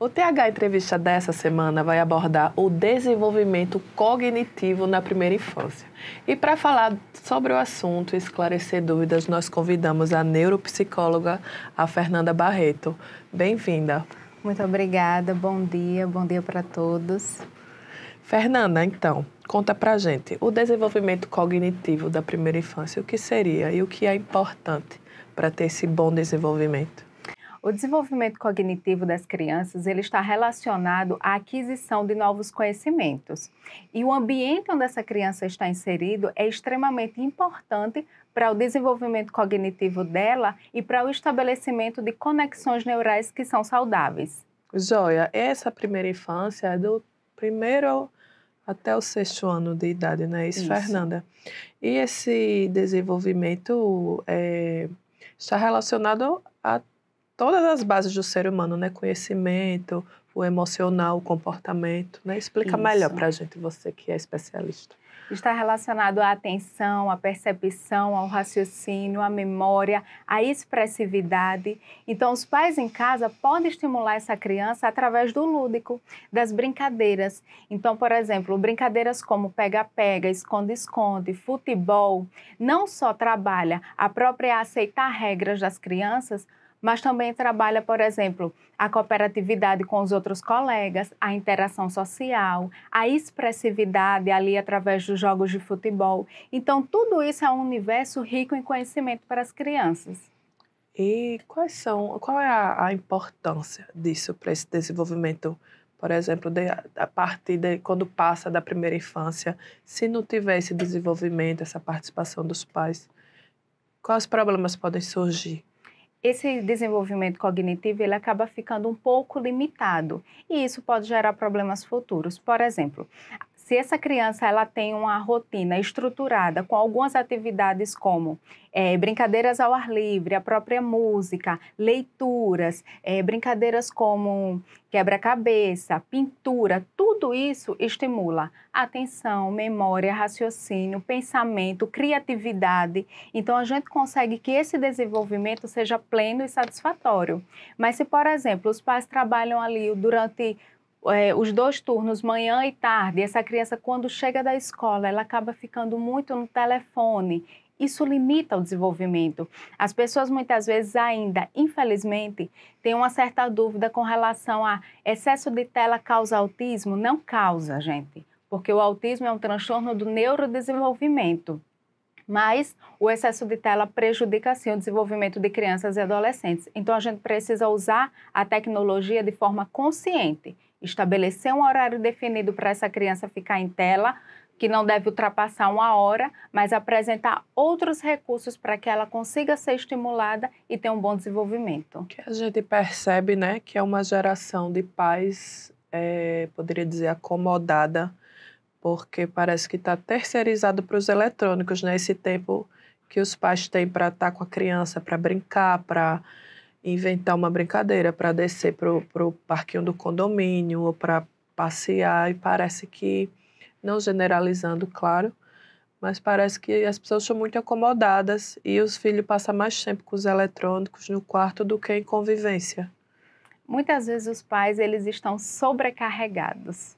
O TH Entrevista dessa semana vai abordar o desenvolvimento cognitivo na primeira infância. E para falar sobre o assunto e esclarecer dúvidas, nós convidamos a neuropsicóloga, a Fernanda Barreto. Bem-vinda. Muito obrigada, bom dia para todos. Fernanda, então, conta pra gente, o desenvolvimento cognitivo da primeira infância, o que seria e o que é importante para ter esse bom desenvolvimento? O desenvolvimento cognitivo das crianças, ele está relacionado à aquisição de novos conhecimentos. E o ambiente onde essa criança está inserido é extremamente importante para o desenvolvimento cognitivo dela e para o estabelecimento de conexões neurais que são saudáveis. Joia, essa primeira infância é do primeiro até o 6º ano de idade, não é isso, Fernanda? E esse desenvolvimento está relacionado a todas as bases do ser humano, né? Conhecimento, o emocional, o comportamento, né? Explica melhor para a gente, você que é especialista. Está relacionado à atenção, à percepção, ao raciocínio, à memória, à expressividade. Então, os pais em casa podem estimular essa criança através do lúdico, das brincadeiras. Então, por exemplo, brincadeiras como pega-pega, esconde-esconde, futebol, não só trabalha a própria aceitar regras das crianças, mas também trabalha, por exemplo, a cooperatividade com os outros colegas, a interação social, a expressividade ali através dos jogos de futebol. Então, tudo isso é um universo rico em conhecimento para as crianças. E qual é a importância disso para esse desenvolvimento, por exemplo, a partir de quando passa da primeira infância, se não tiver esse desenvolvimento, essa participação dos pais, quais problemas podem surgir? Esse desenvolvimento cognitivo ele acaba ficando um pouco limitado e isso pode gerar problemas futuros. Por exemplo, se essa criança ela tem uma rotina estruturada com algumas atividades como brincadeiras ao ar livre, a própria música, leituras, brincadeiras como quebra-cabeça, pintura, tudo isso estimula atenção, memória, raciocínio, pensamento, criatividade. Então, a gente consegue que esse desenvolvimento seja pleno e satisfatório. Mas se, por exemplo, os pais trabalham ali durante os 2 turnos, manhã e tarde, essa criança, quando chega da escola, ela acaba ficando muito no telefone. Isso limita o desenvolvimento. As pessoas muitas vezes ainda, infelizmente, têm uma certa dúvida com relação a excesso de tela causa autismo. Não causa, gente, porque o autismo é um transtorno do neurodesenvolvimento. Mas o excesso de tela prejudica, sim, o desenvolvimento de crianças e adolescentes. Então, a gente precisa usar a tecnologia de forma consciente, estabelecer um horário definido para essa criança ficar em tela, que não deve ultrapassar 1 hora, mas apresentar outros recursos para que ela consiga ser estimulada e ter um bom desenvolvimento. Que a gente percebe, né, que é uma geração de pais, poderia dizer, acomodada, porque parece que está terceirizado para os eletrônicos, né? Esse tempo que os pais têm para estar com a criança, para brincar, para inventar uma brincadeira, para descer para o parquinho do condomínio ou para passear, e parece que, não generalizando, claro, mas parece que as pessoas são muito acomodadas e os filhos passam mais tempo com os eletrônicos no quarto do que em convivência. Muitas vezes os pais eles estão sobrecarregados.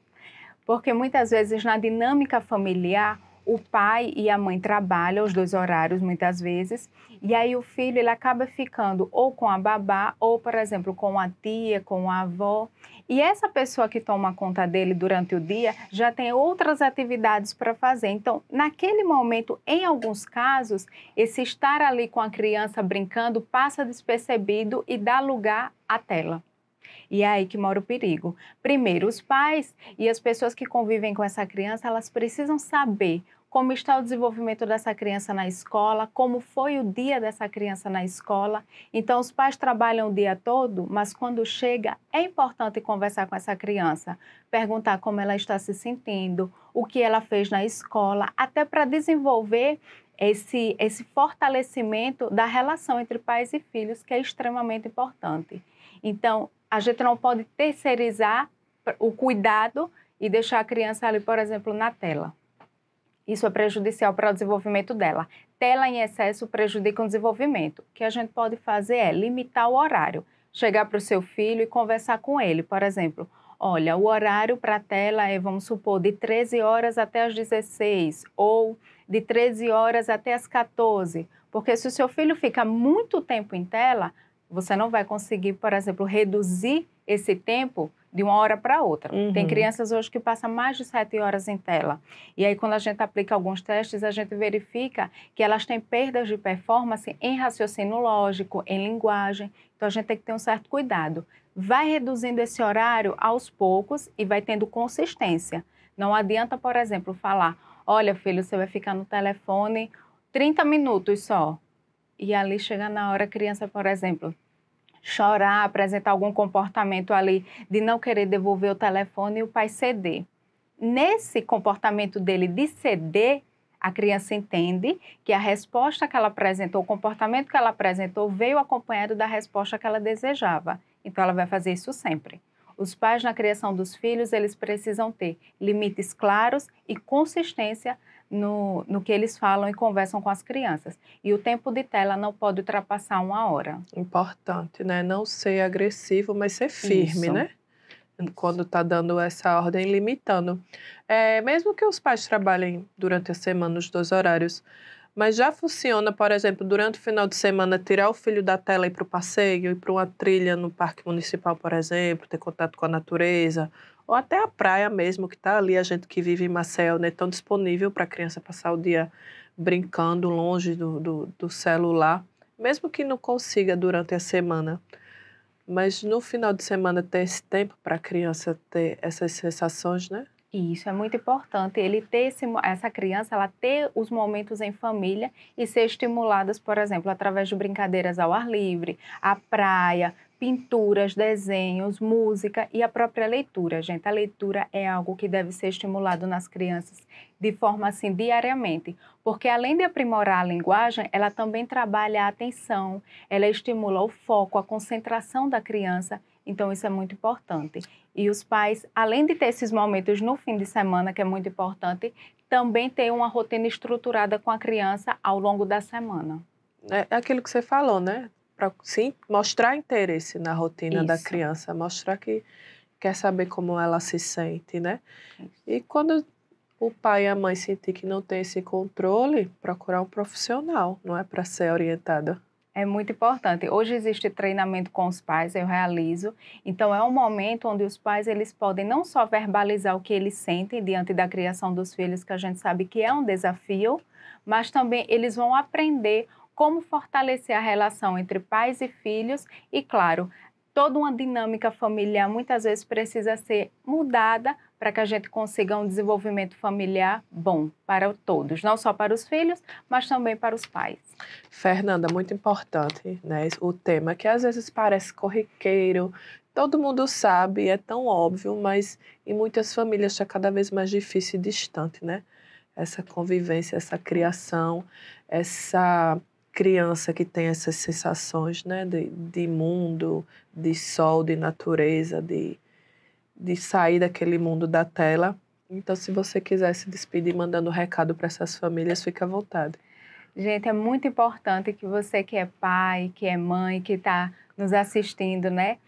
Porque muitas vezes na dinâmica familiar, o pai e a mãe trabalham os 2 horários muitas vezes, e aí o filho ele acaba ficando ou com a babá, ou por exemplo com a tia, com a avó, e essa pessoa que toma conta dele durante o dia já tem outras atividades para fazer. Então, naquele momento, em alguns casos, esse estar ali com a criança brincando passa despercebido e dá lugar à tela. E é aí que mora o perigo. Primeiro, os pais e as pessoas que convivem com essa criança, elas precisam saber como está o desenvolvimento dessa criança na escola, como foi o dia dessa criança na escola. Então, os pais trabalham o dia todo, mas quando chega, é importante conversar com essa criança, perguntar como ela está se sentindo, o que ela fez na escola, até para desenvolver esse fortalecimento da relação entre pais e filhos, que é extremamente importante. Então, a gente não pode terceirizar o cuidado e deixar a criança ali, por exemplo, na tela. Isso é prejudicial para o desenvolvimento dela. Tela em excesso prejudica o desenvolvimento. O que a gente pode fazer é limitar o horário. chegar para o seu filho e conversar com ele. Por exemplo, olha, o horário para a tela é, vamos supor, de 13 horas até as 16 ou de 13 horas até as 14. Porque se o seu filho fica muito tempo em tela, você não vai conseguir, por exemplo, reduzir esse tempo de uma hora para outra. Tem crianças hoje que passam mais de 7 horas em tela. E aí, quando a gente aplica alguns testes, a gente verifica que elas têm perdas de performance em raciocínio lógico, em linguagem. Então, a gente tem que ter um certo cuidado. Vai reduzindo esse horário aos poucos e vai tendo consistência. Não adianta, por exemplo, falar, olha, filho, você vai ficar no telefone 30 minutos só. E ali chega na hora a criança, por exemplo, chorar, apresentar algum comportamento ali de não querer devolver o telefone e o pai ceder. Nesse comportamento dele de ceder, a criança entende que a resposta que ela apresentou, o comportamento que ela apresentou veio acompanhado da resposta que ela desejava. Então, ela vai fazer isso sempre. Os pais, na criação dos filhos, eles precisam ter limites claros e consistência no que eles falam e conversam com as crianças. E o tempo de tela não pode ultrapassar 1 hora. Importante, né? Não ser agressivo, mas ser firme, Isso. né? Quando está dando essa ordem, limitando. Mesmo que os pais trabalhem durante a semana os 2 horários, mas já funciona, por exemplo, durante o final de semana, tirar o filho da tela e ir para o passeio, ir para uma trilha no parque municipal, por exemplo, ter contato com a natureza, ou até a praia mesmo, que está ali, a gente que vive em Maceió, né, tão disponível para a criança passar o dia brincando longe do celular, mesmo que não consiga durante a semana. Mas no final de semana ter esse tempo para a criança ter essas sensações, né? E isso é muito importante, ele ter essa criança, ela ter os momentos em família e ser estimuladas, por exemplo, através de brincadeiras ao ar livre, a praia, pinturas, desenhos, música e a própria leitura. Gente, a leitura é algo que deve ser estimulado nas crianças de forma assim diariamente, porque além de aprimorar a linguagem, ela também trabalha a atenção, ela estimula o foco, a concentração da criança. Então, isso é muito importante. E os pais, além de ter esses momentos no fim de semana, que é muito importante, também ter uma rotina estruturada com a criança ao longo da semana. É aquilo que você falou, né? Para sim, mostrar interesse na rotina da Isso. criança, mostrar que quer saber como ela se sente, né? E quando o pai e a mãe sentir que não tem esse controle, procurar um profissional, não é para ser orientada. É muito importante. Hoje existe treinamento com os pais, eu realizo. Então, é um momento onde os pais eles podem não só verbalizar o que eles sentem diante da criação dos filhos, que a gente sabe que é um desafio, mas também eles vão aprender como fortalecer a relação entre pais e filhos e, claro, toda uma dinâmica familiar muitas vezes precisa ser mudada para que a gente consiga um desenvolvimento familiar bom para todos, não só para os filhos, mas também para os pais. Fernanda, muito importante, né? O tema que às vezes parece corriqueiro, todo mundo sabe, é tão óbvio, mas em muitas famílias está cada vez mais difícil e distante, né? Essa convivência, essa criação, essa criança que tem essas sensações, né? De mundo, de sol, de natureza, de sair daquele mundo da tela. Então, se você quiser se despedir mandando um recado para essas famílias, fique à vontade. Gente, é muito importante que você que é pai, que é mãe, que está nos assistindo, né?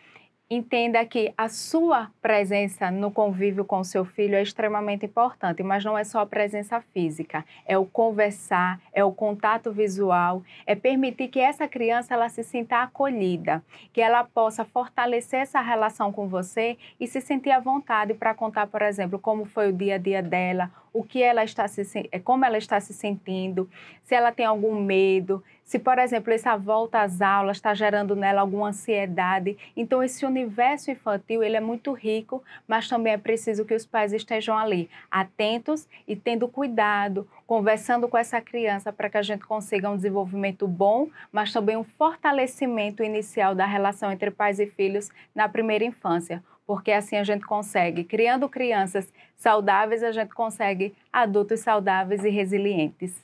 Entenda que a sua presença no convívio com o seu filho é extremamente importante, mas não é só a presença física, é o conversar, é o contato visual, é permitir que essa criança ela se sinta acolhida, que ela possa fortalecer essa relação com você e se sentir à vontade para contar, por exemplo, como foi o dia a dia dela, o que ela está como ela está se sentindo, se ela tem algum medo, se, por exemplo, essa volta às aulas está gerando nela alguma ansiedade. Então, esse universo infantil, ele é muito rico, mas também é preciso que os pais estejam ali, atentos e tendo cuidado, conversando com essa criança para que a gente consiga um desenvolvimento bom, mas também um fortalecimento inicial da relação entre pais e filhos na primeira infância. Porque assim a gente consegue, criando crianças saudáveis, a gente consegue adultos saudáveis e resilientes.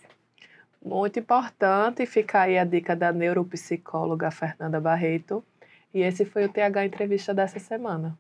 Muito importante, fica aí a dica da neuropsicóloga Fernanda Barreto. E esse foi o TH Entrevista dessa semana.